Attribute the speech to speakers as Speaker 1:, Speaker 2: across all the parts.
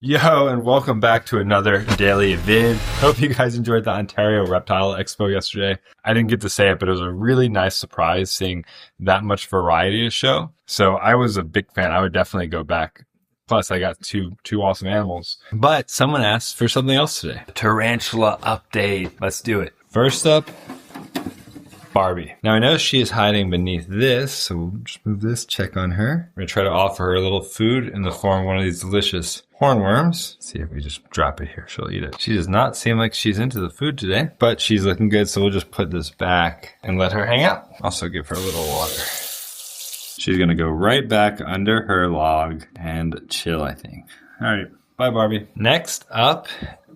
Speaker 1: Yo, and welcome back to another daily vid. Hope you guys enjoyed the Ontario Reptile Expo yesterday. I didn't get to say it, but it was a really nice surprise seeing that much variety to show. So I was a big fan. I would definitely go back. Plus, I got two awesome animals. But someone asked for something else today. Tarantula update. Let's do it. First up, Barbie. Now I know she is hiding beneath this, so we'll just move this, check on her. We're gonna try to offer her a little food in the form of one of these delicious hornworms. Let's see if we just drop it here, she'll eat it. She does not seem like she's into the food today, but she's looking good, so we'll just put this back and let her hang out. Also give her a little water. She's gonna go right back under her log and chill, I think. All right, bye Barbie. Next up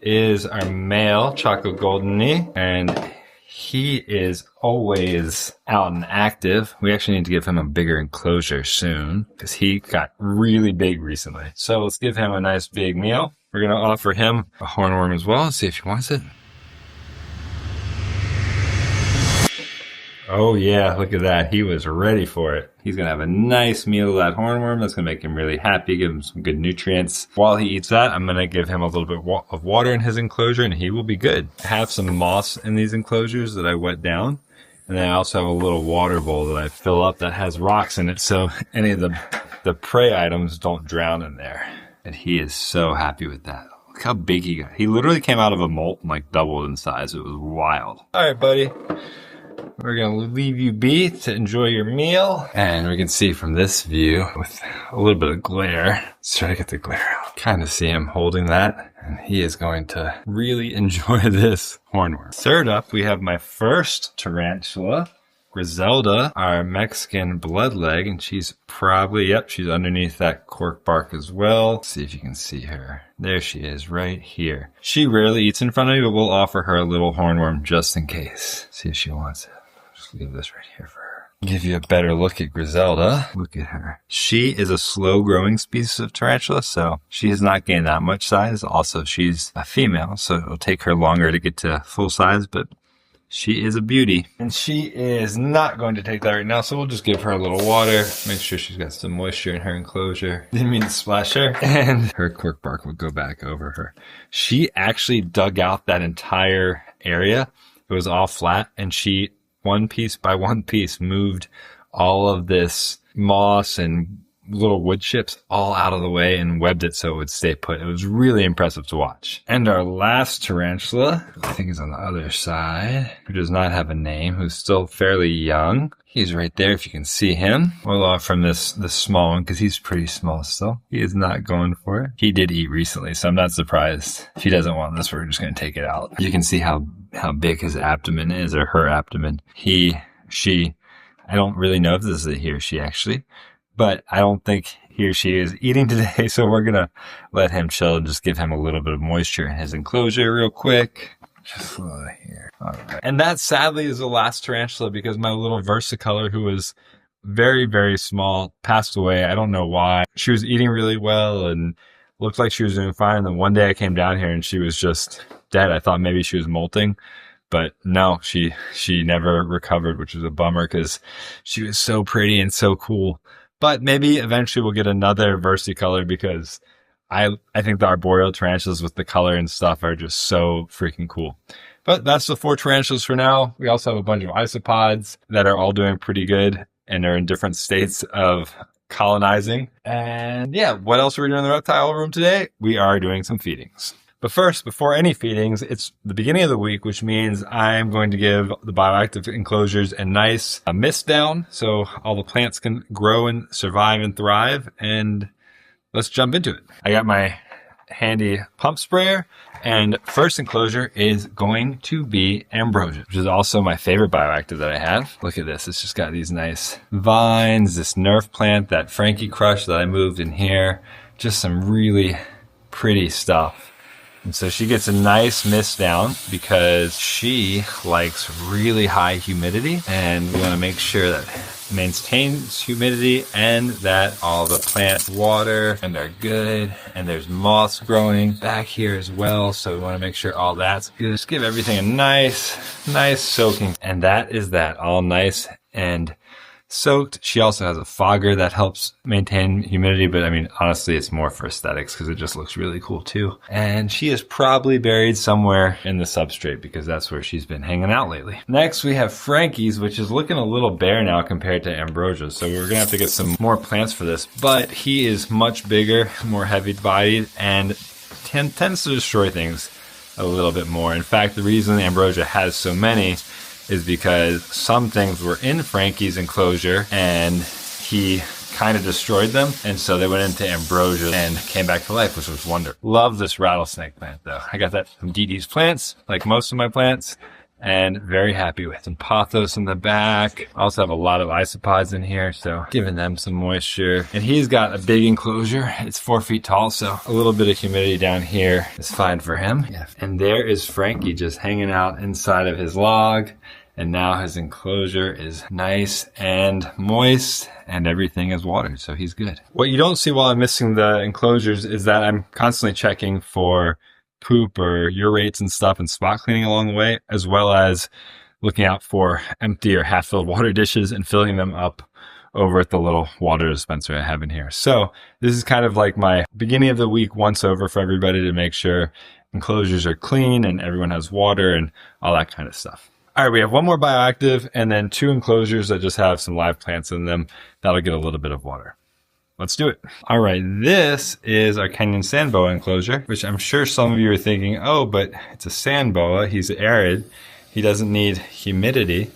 Speaker 1: is our male chocolate golden knee, and he is always out and active. We actually need to give him a bigger enclosure soon because he got really big recently. So let's give him a nice big meal. We're going to offer him a hornworm as well and see if he wants it. Oh yeah, look at that. He was ready for it. He's going to have a nice meal of that hornworm. That's going to make him really happy, give him some good nutrients. While he eats that, I'm going to give him a little bit of water in his enclosure and he will be good. I have some moss in these enclosures that I wet down. And then I also have a little water bowl that I fill up that has rocks in it so any of the prey items don't drown in there. And he is so happy with that. Look how big he got. He literally came out of a molt and like doubled in size. It was wild. All right, buddy. We're going to leave you be to enjoy your meal. And we can see from this view with a little bit of glare. Let's try to get the glare out. Kind of see him holding that. And he is going to really enjoy this hornworm. Third up, we have my first tarantula, Griselda, our Mexican bloodleg. And she's probably, yep, she's underneath that cork bark as well. Let's see if you can see her. There she is right here. She rarely eats in front of me, but we'll offer her a little hornworm just in case. See if she wants it. Just leave this right here for her. Give you a better look at Griselda. Look at her. She is a slow growing species of tarantula, so she has not gained that much size. Also, she's a female, so it'll take her longer to get to full size, but she is a beauty. And she is not going to take that right now, so we'll just give her a little water. Make sure she's got some moisture in her enclosure. Didn't mean to splash her. And her cork bark will go back over her. She actually dug out that entire area. It was all flat, and she, one piece by one piece, moved all of this moss and little wood chips all out of the way and webbed it so it would stay put. It was really impressive to watch. And our last tarantula, I think is on the other side, who does not have a name, who's still fairly young. He's right there if you can see him. We'll offer him this small one because he's pretty small still. He is not going for it. He did eat recently, so I'm not surprised. If he doesn't want this, we're just going to take it out. You can see how big his abdomen is, or her abdomen. She, I don't really know if this is a he or she actually, but I don't think he or she is eating today, so we're going to let him chill and just give him a little bit of moisture in his enclosure real quick. Just a little here. All right. And that sadly is the last tarantula because my little versicolor, who was very, very small, passed away. I don't know why. She was eating really well and looked like she was doing fine. And then one day I came down here and she was just dead. I thought maybe she was molting. But no, she never recovered, which was a bummer because she was so pretty and so cool. But maybe eventually we'll get another versicolor because I think the arboreal tarantulas with the color and stuff are just so freaking cool. But that's the 4 tarantulas for now. We also have a bunch of isopods that are all doing pretty good and are in different states of colonizing. And yeah, what else are we doing in the reptile room today? We are doing some feedings. But first, before any feedings, it's the beginning of the week, which means I'm going to give the bioactive enclosures a nice mist down so all the plants can grow and survive and thrive. And let's jump into it. I got my handy pump sprayer, and first enclosure is going to be ambrosia, which is also my favorite bioactive that I have. Look at this. It's just got these nice vines, this nerf plant, that Frankie crush that I moved in here. Just some really pretty stuff. And so she gets a nice mist down because she likes really high humidity, and we want to make sure that it maintains humidity and that all the plants water and they're good, and there's moss growing back here as well. So we want to make sure all that's good. Just give everything a nice soaking. And that is that, all nice and soaked. She also has a fogger that helps maintain humidity, but I mean, honestly, it's more for aesthetics because it just looks really cool too. And she is probably buried somewhere in the substrate because that's where she's been hanging out lately. Next, we have Frankie's, which is looking a little bare now compared to Ambrosia's. So we're gonna have to get some more plants for this, but he is much bigger, more heavy bodied, and tends to destroy things a little bit more. In fact, the reason Ambrosia has so many is because some things were in Frankie's enclosure and he kind of destroyed them. And so they went into Ambrosia and came back to life, which was wonderful. Love this rattlesnake plant though. I got that from Dee Dee's plants, like most of my plants, and very happy with some pothos in the back. I also have a lot of isopods in here, so giving them some moisture. And he's got a big enclosure. It's 4 feet tall, so a little bit of humidity down here is fine for him. Yeah. And there is Frankie just hanging out inside of his log. And now his enclosure is nice and moist and everything is watered, so he's good. What you don't see while I'm missing the enclosures is that I'm constantly checking for poop or urates and stuff and spot cleaning along the way, as well as looking out for empty or half-filled water dishes and filling them up over at the little water dispenser I have in here. So this is kind of like my beginning of the week once over for everybody to make sure enclosures are clean and everyone has water and all that kind of stuff. All right, we have one more bioactive and then 2 enclosures that just have some live plants in them. That'll get a little bit of water. Let's do it. All right, this is our Kenyan sand boa enclosure, which I'm sure some of you are thinking, oh, but it's a sand boa. He's arid. He doesn't need humidity.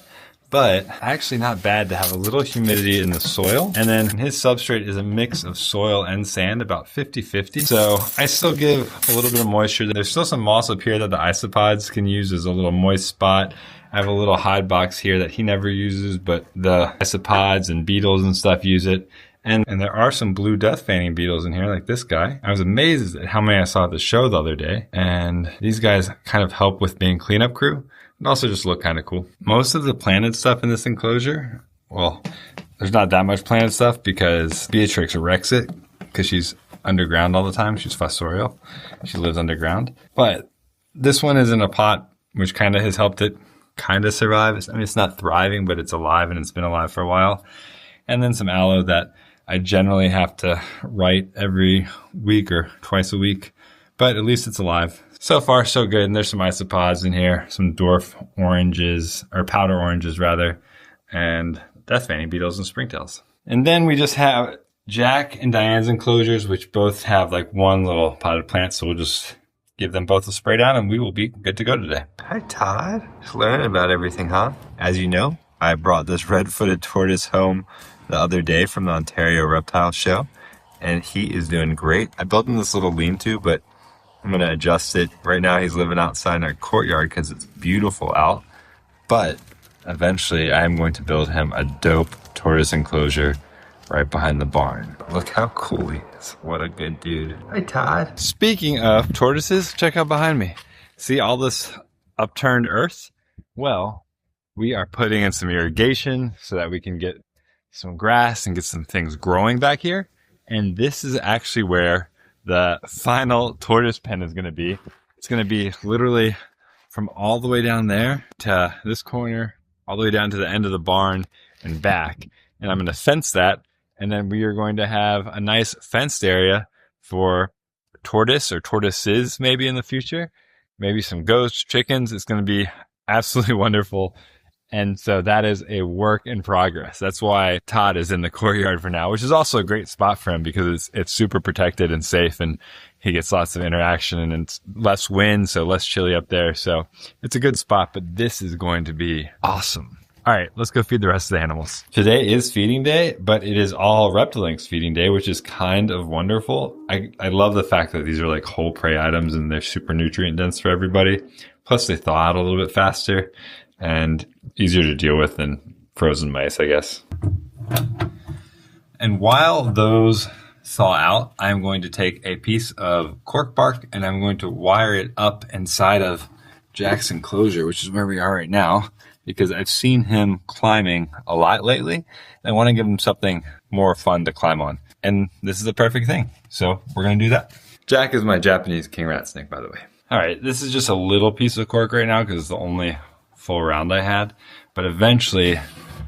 Speaker 1: But actually not bad to have a little humidity in the soil. And then his substrate is a mix of soil and sand, about 50-50. So I still give a little bit of moisture. There's still some moss up here that the isopods can use as a little moist spot. I have a little hide box here that he never uses, but the isopods and beetles and stuff use it. And there are some blue death fanning beetles in here, like this guy. I was amazed at how many I saw at the show the other day. And these guys kind of help with being cleanup crew. And also just look kind of cool. Most of the planted stuff in this enclosure, well, there's not that much planted stuff because Beatrix wrecks it because she's underground all the time. She's fossorial. She lives underground. But this one is in a pot, which kind of has helped it kind of survive. I mean, it's not thriving, but it's alive and it's been alive for a while. And then some aloe that I generally have to write every week or twice a week, but at least it's alive. So far, so good. And there's some isopods in here, some dwarf oranges, or powder oranges rather, and death fanning beetles and springtails. And then we just have Jack and Diane's enclosures, which both have like one little potted plant. So we'll just give them both a spray down and we will be good to go today.
Speaker 2: Hi, Todd. Just learning about everything, huh? As you know, I brought this red-footed tortoise home the other day from the Ontario Reptile show, and he is doing great. I built him this little lean-to, but I'm going to adjust it. Right now he's living outside in our courtyard because it's beautiful out, but eventually I'm going to build him a dope tortoise enclosure right behind the barn. Look how cool he is. What a good dude. Hi, Todd.
Speaker 1: Speaking of tortoises, check out behind me. See all this upturned earth? Well, we are putting in some irrigation so that we can get some grass and get some things growing back here. And this is actually where the final tortoise pen is going to be. It's going to be literally from all the way down there to this corner, all the way down to the end of the barn and back. And I'm going to fence that. And then we are going to have a nice fenced area for tortoise or tortoises maybe in the future. Maybe some goats, chickens. It's going to be absolutely wonderful. And so that is a work in progress. That's why Todd is in the courtyard for now, which is also a great spot for him because it's super protected and safe and he gets lots of interaction and it's less wind, so less chilly up there. So it's a good spot, but this is going to be awesome. All right, let's go feed the rest of the animals. Today is feeding day, but it is all Reptilinks feeding day, which is kind of wonderful. I love the fact that these are like whole prey items and they're super nutrient dense for everybody. Plus they thaw out a little bit faster and easier to deal with than frozen mice, I guess. And while those thaw out, I'm going to take a piece of cork bark and I'm going to wire it up inside of Jack's enclosure, which is where we are right now, because I've seen him climbing a lot lately. I want to give him something more fun to climb on. And this is the perfect thing. So we're going to do that. Jack is my Japanese king rat snake, by the way. All right, this is just a little piece of cork right now because it's the only full round I had. But eventually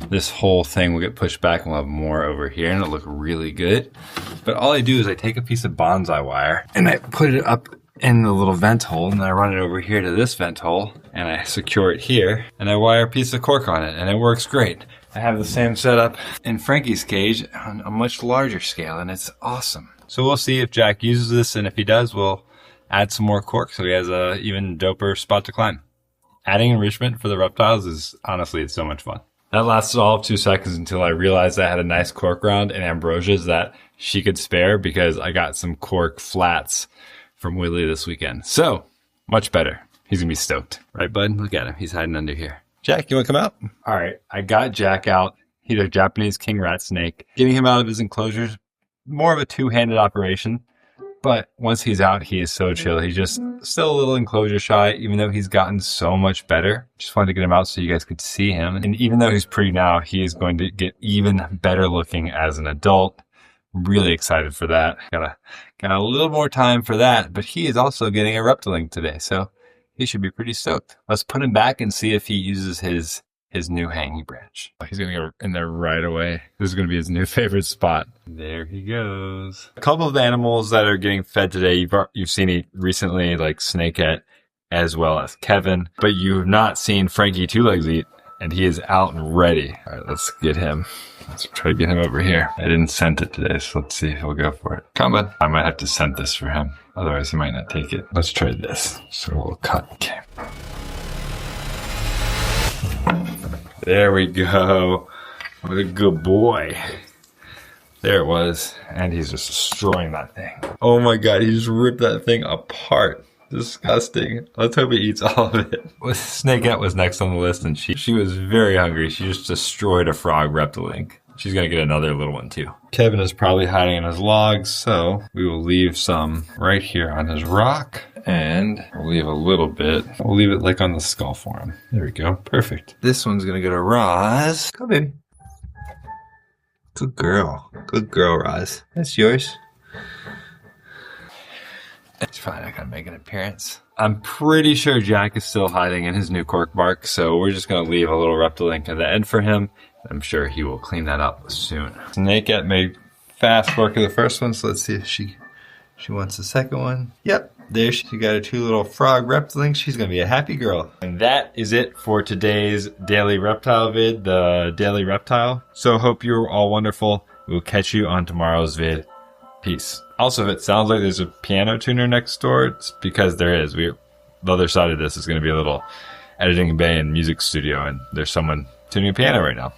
Speaker 1: this whole thing will get pushed back and we'll have more over here and it'll look really good. But all I do is I take a piece of bonsai wire and I put it up in the little vent hole, and then I run it over here to this vent hole and I secure it here and I wire a piece of cork on it and it works great. I have the same setup in Frankie's cage on a much larger scale and it's awesome. So we'll see if Jack uses this, and if he does, we'll add some more cork so he has a even doper spot to climb. Adding enrichment for the reptiles is honestly, it's so much fun. That lasted all of 2 seconds until I realized I had a nice cork round in Ambrosia's that she could spare because I got some cork flats from Willie this weekend. So, much better. He's gonna be stoked. Right, bud? Look at him. He's hiding under here. Jack, you wanna come out? All right, I got Jack out. He's a Japanese king rat snake. Getting him out of his enclosures, more of a two-handed operation. But once he's out, he is so chill. He's just still a little enclosure shy, even though he's gotten so much better. Just wanted to get him out so you guys could see him. And even though he's pretty now, he is going to get even better looking as an adult. Really excited for that. Got a little more time for that, but he is also getting a reptiling today, so he should be pretty stoked. Let's put him back and see if he uses his new hanging branch. He's gonna go in there right away. This is gonna be his new favorite spot. There he goes. A couple of the animals that are getting fed today, you've seen it recently, like Snakeette as well as Kevin, but you have not seen Frankie Two Legs eat, and he is out and ready. All right, let's get him. Let's try to get him over here. I didn't scent it today, so let's see if he'll go for it. Come on. I might have to scent this for him. Otherwise, he might not take it. Let's try this. So we'll cut. Okay. There we go. What a good boy. There it was. And he's just destroying that thing. Oh my God, he just ripped that thing apart. Disgusting. Let's hope he eats all of it. Snakeette was next on the list, and she was very hungry. She just destroyed a frog reptiling. She's gonna get another little one too. Kevin is probably hiding in his logs, so we will leave some right here on his rock, and we'll leave a little bit. We'll leave it like on the skull for him. There we go. Perfect. This one's gonna go to Roz. Come in. Good girl. Good girl, Roz. That's yours. It's probably not gonna make an appearance. I'm pretty sure Jack is still hiding in his new cork bark, so we're just gonna leave a little reptilink at the end for him. I'm sure he will clean that up soon. Snakeette made fast work of the first one, so let's see if she wants the second one. Yep, there she got her two little frog reptilinks. She's gonna be a happy girl. And that is it for today's daily reptile vid, the daily reptile. So hope you're all wonderful. We'll catch you on tomorrow's vid. Peace. Also, if it sounds like there's a piano tuner next door, it's because there is. The other side of this is going to be a little editing bay and music studio, and there's someone tuning a piano right now.